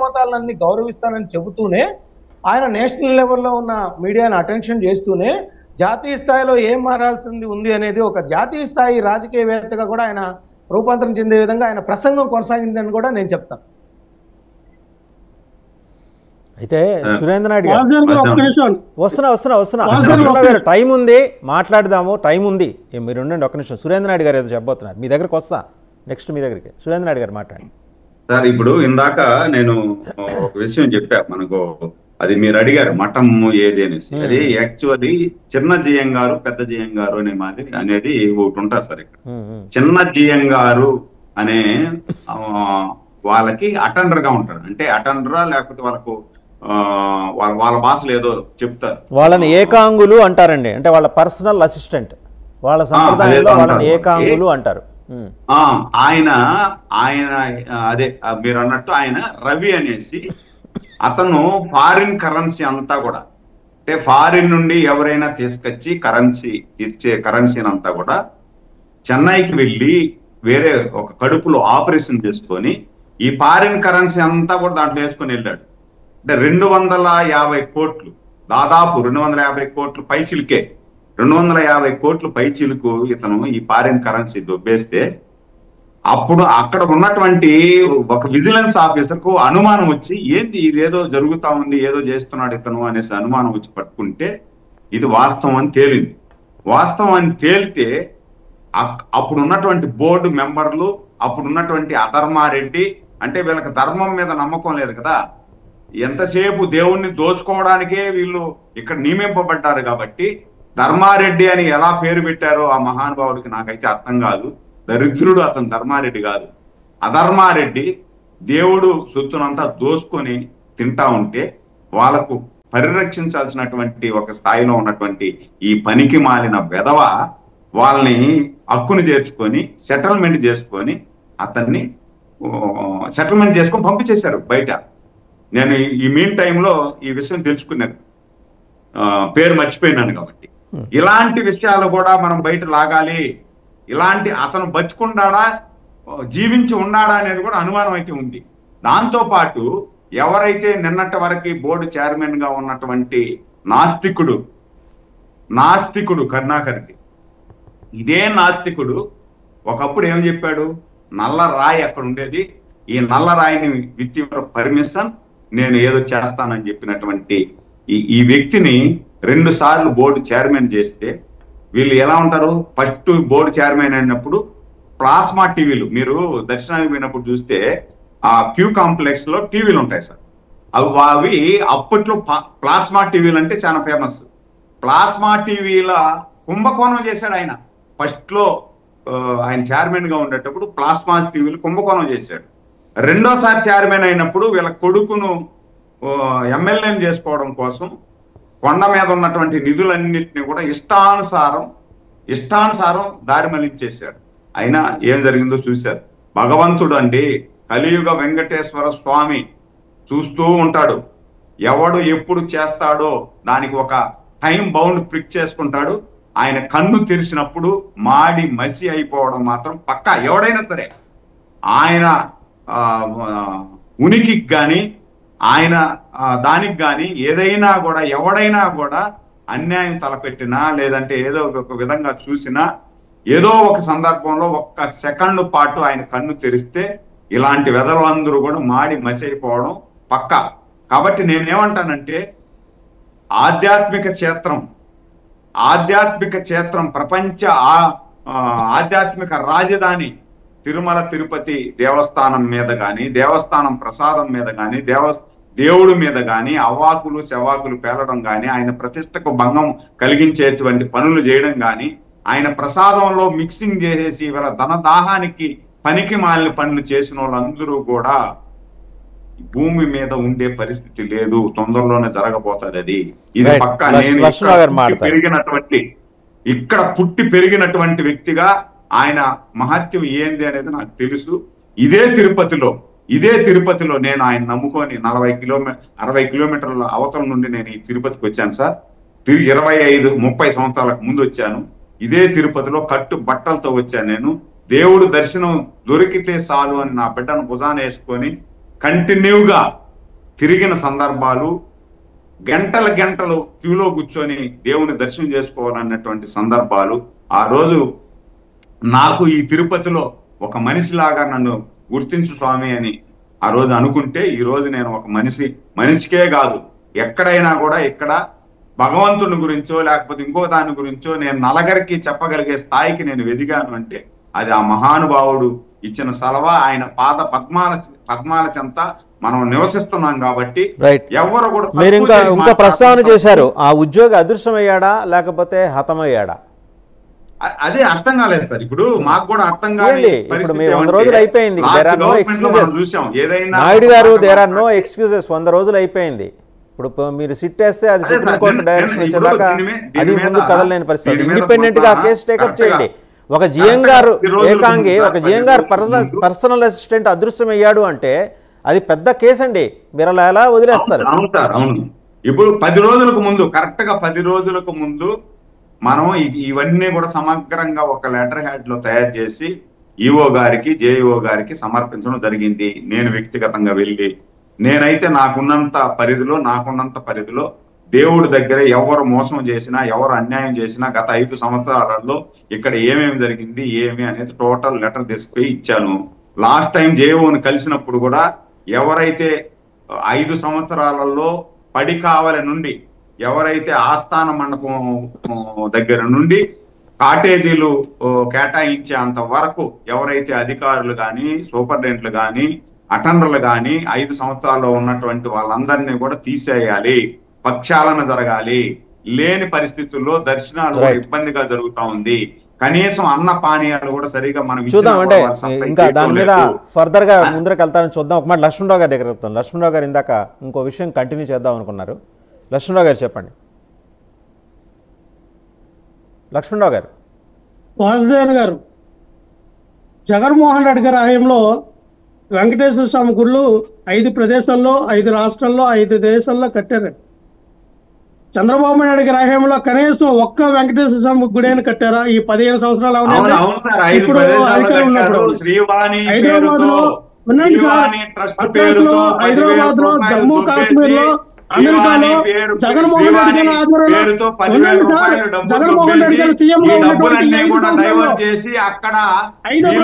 మతాలన్నీ గౌరవిస్తానని చెబుతూనే ఆయన నేషనల్ లెవెల్లో ఉన్న మీడియాను అటెన్షన్ చేస్తూనే జాతీయ స్థాయిలో ఏం మారాల్సింది ఉంది అనేది ఒక జాతీయ స్థాయి రాజకీయవేత్తగా కూడా ఆయన రూపాంతరం చెందే విధంగా ఆయన ప్రసంగం కొనసాగిందని కూడా నేను చెప్తాను. అయితే సురేంద్రనాయుడు గారు వస్తున్నా టైం ఉంది, మాట్లాడదాము, టైం ఉంది, మీరు ఉండండి ఒక్క నిమిషం. సురేంద్రనాయుడు గారు ఏదో చెప్పబోతున్నారు, మీ దగ్గరకు వస్తా, నెక్స్ట్ మీ దగ్గరికి. సురేంద్రనాయుడు గారు మాట్లాడండి సార్. ఇప్పుడు ఇందాక నేను ఒక విషయం చెప్పా మనకు, అది మీరు అడిగారు మఠం ఏది అనేసి. అది యాక్చువల్లీ చిన్న జిఎం గారు పెద్ద జిఎం గారు అనే మాదిరి అనేది ఒకటి ఉంటుంది సార్. ఇక్కడ చిన్న జిఎం గారు అనే వాళ్ళకి అటెండర్ గా ఉంటాడు. అంటే అటెండరా లేకపోతే వాళ్ళకు వాళ్ళ భాషలు ఏదో చెప్తారు, వాళ్ళని ఏకాంగులు అంటారండి. అంటే వాళ్ళ పర్సనల్ అసిస్టెంట్, వాళ్ళ సంప్రదాయంలో వాళ్ళని ఏకాంగులు అంటారు. ఆయన అదే మీరు అన్నట్టు ఆయన రవి అనేసి అతను ఫారిన్ కరెన్సీ అంతా కూడా, అంటే ఫారిన్ నుండి ఎవరైనా తీసుకొచ్చి కరెన్సీ ఇచ్చే కరెన్సీని అంతా కూడా చెన్నైకి వెళ్ళి వేరే ఒక కడుపులో ఆపరేషన్ చేసుకొని ఈ ఫారిన్ కరెన్సీ అంతా కూడా దాంట్లో వేసుకొని వెళ్ళాడు. అంటే 250 కోట్లు, దాదాపు 250 కోట్లు పైచిలుకే, 250 కోట్లు పైచిలుకు ఇతను ఈ ఫారిన్ కరెన్సీ దొబ్బేస్తే అప్పుడు అక్కడ ఉన్నటువంటి ఒక విజిలెన్స్ ఆఫీసర్కు అనుమానం వచ్చి ఏంది ఇదేదో జరుగుతా ఉంది, ఏదో చేస్తున్నాడు ఇతను అనేసి అనుమానం వచ్చి పట్టుకుంటే ఇది వాస్తవం అని తేలింది. వాస్తవం అని తేలితే అప్పుడు ఉన్నటువంటి బోర్డు మెంబర్లు, అప్పుడు ఉన్నటువంటి అధర్మారెడ్డి, అంటే వీళ్ళకి ధర్మం మీద నమ్మకం లేదు కదా, ఎంతసేపు దేవుణ్ణి దోచుకోవడానికే వీళ్ళు ఇక్కడ నియమింపబడ్డారు కాబట్టి ధర్మారెడ్డి అని ఎలా పేరు పెట్టారో ఆ మహానుభావుడికి నాకైతే అర్థం కాదు. దరిద్రుడు అతను ధర్మారెడ్డి కాదు, అధర్మారెడ్డి. దేవుడు సొత్తునంతా దోసుకొని తింటా ఉంటే వాళ్ళకు పరిరక్షించాల్సినటువంటి ఒక స్థాయిలో ఉన్నటువంటి ఈ పనికి మాలిన వెధవ వాళ్ళని హక్కును చేర్చుకొని సెటిల్మెంట్ చేసుకొని అతన్ని సెటిల్మెంట్ చేసుకొని పంపించేశారు బయట. నేను ఈ మీన్ టైంలో ఈ విషయం తెలుసుకున్నాను, పేరు మర్చిపోయినాను కాబట్టి. ఇలాంటి విషయాలు కూడా మనం బయట లాగాలి. ఇలాంటి అతను బతికుండాడా జీవించి ఉన్నాడా అనేది కూడా అనుమానం అయితే ఉంది. దాంతో పాటు ఎవరైతే నిన్నటి వరకు బోర్డు చైర్మన్ గా ఉన్నటువంటి నాస్తికుడు కరుణాకర్కి, ఇదే నాస్తికుడు ఒకప్పుడు ఏం చెప్పాడు, నల్ల రాయి అక్కడ ఉండేది, ఈ నల్ల రాయిని విత్ యువర్ పర్మిషన్ నేను ఏదో చేస్తానని చెప్పినటువంటి ఈ వ్యక్తిని 2 సార్లు బోర్డు చైర్మన్ చేస్తే వీళ్ళు ఎలా ఉంటారు? ఫస్ట్ బోర్డు చైర్మన్ అయినప్పుడు ప్లాస్మా టీవీలు, మీరు దర్శనానికి పోయినప్పుడు చూస్తే ఆ క్యూ కాంప్లెక్స్ లో టీవీలు ఉంటాయి సార్. అవి అప్పట్లో ప్లాస్మా టీవీలు అంటే చాలా ఫేమస్. ప్లాస్మా టీవీల కుంభకోణం చేశాడు ఆయన. ఫస్ట్ లో ఆయన చైర్మన్ గా ఉండేటప్పుడు ప్లాస్మా టీవీలు కుంభకోణం చేశాడు. రెండోసారి చైర్మన్ అయినప్పుడు వీళ్ళ కొడుకును ఎమ్మెల్యేని చేసుకోవడం కోసం కొండ మీద ఉన్నటువంటి నిధులన్నింటినీ కూడా ఇష్టానుసారం దారి మళ్లించేశాడు. అయినా ఏం జరిగిందో చూశారు. భగవంతుడు అండి, కలియుగ వెంకటేశ్వర స్వామి చూస్తూ ఉంటాడు. ఎవడు ఎప్పుడు చేస్తాడో దానికి ఒక టైం బౌండ్ ప్రిక్ చేసుకుంటాడు. ఆయన కన్ను తెరిచినప్పుడు మాడి మసి అయిపోవడం మాత్రం పక్కా. ఎవడైనా సరే ఆయన ఉనికికి కానీ ఆయన దానికి కానీ ఏదైనా కూడా ఎవడైనా కూడా అన్యాయం తలపెట్టినా లేదంటే ఏదో ఒక విధంగా చూసినా ఏదో ఒక సందర్భంలో ఒక్క సెకండ్ పాటు ఆయన కన్ను తెరిస్తే ఇలాంటి వెధలందరూ కూడా మాడి మసి అయిపోవడం పక్కా. కాబట్టి నేనేమంటానంటే ఆధ్యాత్మిక క్షేత్రం ప్రపంచ ఆధ్యాత్మిక రాజధాని తిరుమల తిరుపతి దేవస్థానం మీద కానీ, దేవస్థానం ప్రసాదం మీద కానీ, దేవుడి మీద కానీ అవాకులు శవాకులు పేలడం కానీ, ఆయన ప్రతిష్టకు భంగం కలిగించేటువంటి పనులు చేయడం కానీ, ఆయన ప్రసాదంలో మిక్సింగ్ చేసేసి ఇవాళ ధనదాహానికి పనికి మాలిన పనులు చేసిన వాళ్ళందరూ కూడా భూమి మీద ఉండే పరిస్థితి లేదు. తొందరలోనే జరగబోతుంది అది. ఇది పక్కా. నేను పెరిగినటువంటి ఇక్కడ పుట్టి పెరిగినటువంటి వ్యక్తిగా ఆయన మహత్యం ఏంది అనేది నాకు తెలుసు. ఇదే తిరుపతిలో నేను ఆయన నమ్ముకొని 60 కిలోమీటర్ల అవతల నుండి నేను ఈ తిరుపతికి వచ్చాను సార్. 25-30 సంవత్సరాలకు ముందు వచ్చాను. ఇదే తిరుపతిలో కట్టు బట్టలతో వచ్చాను నేను. దేవుడు దర్శనం దొరికితే చాలు అని నా బిడ్డను భుజాన వేసుకొని కంటిన్యూగా తిరిగిన సందర్భాలు, గంటల గంటలు క్యూలో కూర్చొని దేవుని దర్శనం చేసుకోవాలన్నటువంటి సందర్భాలు. ఆ రోజు నాకు ఈ తిరుపతిలో ఒక మనిషిలాగా నన్ను గుర్తించు స్వామి అని ఆ రోజు అనుకుంటే, ఈ రోజు నేను ఒక మనిషికే కాదు, ఎక్కడైనా కూడా ఇక్కడ భగవంతుని గురించో లేకపోతే ఇంకో దాని గురించో నేను నలుగురికి చెప్పగలిగే స్థాయికి నేను ఎదిగాను అంటే అది ఆ మహానుభావుడు ఇచ్చిన సలవా. ఆయన పాద పద్మాల చెంత మనం నివసిస్తున్నాం కాబట్టి ఎవరు కూడా. మీరు ఇంకా ప్రస్తావన చేశారు, ఆ ఉద్యోగి అదృశ్యమయ్యాడా లేకపోతే హతమయ్యాడా? అదే అర్థం కాలేదు సార్. ఇప్పుడు మాకు కూడా అర్థం కాలేదు. ఇప్పుడు 100 రోజులు అయిపోయింది, చూసాం. ఏదైనా నాయుడు గారు, దేర్ ఆర్ నో ఎక్స్క్యూజెస్. 100 రోజులు అయిపోయింది. ఇప్పుడు మీరు సిట్ వేస్తే అది సుప్రీంకోర్టు డైరెక్షన్ వచ్చేదాకా అది ముందు కదలలేని పరిస్థితి. ఇండిపెండెంట్ గా కేసు టేకప్ చేయండి. ఒక జిఎం గారు ఏకాంగి, ఒక జిఎం గారు పర్సనల్ అసిస్టెంట్ అదృశ్యమయ్యాడు అంటే అది పెద్ద కేసు అండి. మీరు అలా ఎలా వదిలేస్తారు? అవును. ఇప్పుడు 10 రోజులకు ముందు, కరెక్ట్ గా 10 రోజులకు ముందు మనం ఇవన్నీ కూడా సమగ్రంగా ఒక లెటర్ హెడ్ లో తయారు చేసి ఈఓ గారికి, జేఈఓ గారికి సమర్పించడం జరిగింది. నేను వ్యక్తిగతంగా వెళ్ళి, నేనైతే నాకున్నంత పరిధిలో దేవుడి దగ్గర ఎవరు మోసం చేసినా, ఎవరు అన్యాయం చేసినా గత 5 సంవత్సరాలలో ఇక్కడ ఏమేమి జరిగింది ఏమి అనేది టోటల్ లెటర్ తీసుకుపోయి ఇచ్చాను. లాస్ట్ టైం జేఓని కలిసినప్పుడు కూడా ఎవరైతే 5 సంవత్సరాలలో పడి కావలి నుండి, ఎవరైతే ఆస్థాన మండపం దగ్గర నుండి కాటేజీలు కేటాయించే అంత వరకు ఎవరైతే అధికారులు కానీ, సూపరింటెండెంట్లు కానీ, అటెండర్లు కానీ 5 సంవత్సరాల్లో ఉన్నటువంటి వాళ్ళందరినీ కూడా తీసేయాలి, పక్షాలన జరగాలి. లేని పరిస్థితుల్లో దర్శనాలు ఇబ్బందిగా జరుగుతా ఉంది. కనీసం అన్న పానీయాలు కూడా సరిగా మనం చూద్దాం. అంటే ఇంకా దాని మీద ఫర్దర్ గా ముందరకు వెళ్తానని చూద్దాం. ఒక మాట లక్ష్మణరావు గారి దగ్గర చెప్తాను. లక్ష్మణరావు గారు ఇందాక ఇంకో విషయం కంటిన్యూ చేద్దాం అనుకున్నారు. లక్ష్మణరావు గారు చెప్పండి. లక్ష్మణరావు గారు. వాసుదేవన్ గారు, జగన్మోహన్ రెడ్డి గారి హయాంలో వెంకటేశ్వర స్వామి గుళ్ళు 5 ప్రదేశాల్లో, 5 రాష్ట్రాల్లో, 5 దేశాల్లో కట్టారు. చంద్రబాబు నాయుడు గారి హయాంలో కనీసం ఒక్క వెంకటేశ్వర స్వామి గుడి అయినా కట్టారా? ఈ 15 సంవత్సరాలు అవునండి. ఇప్పుడు అధికారులు ఉన్నప్పుడు హైదరాబాద్ లో వినండి సార్, మద్రాస్ లో, హైదరాబాద్ లో, జమ్మూ కాశ్మీర్ లో, అమెరికాలో జగన్మోహన్ రెడ్డి గారి ఆధ్వర్యంలో వినండి సార్, జగన్మోహన్ రెడ్డి గారు సీఎం గా ఉన్నటువంటి 5 సంవత్సరాల్లో 5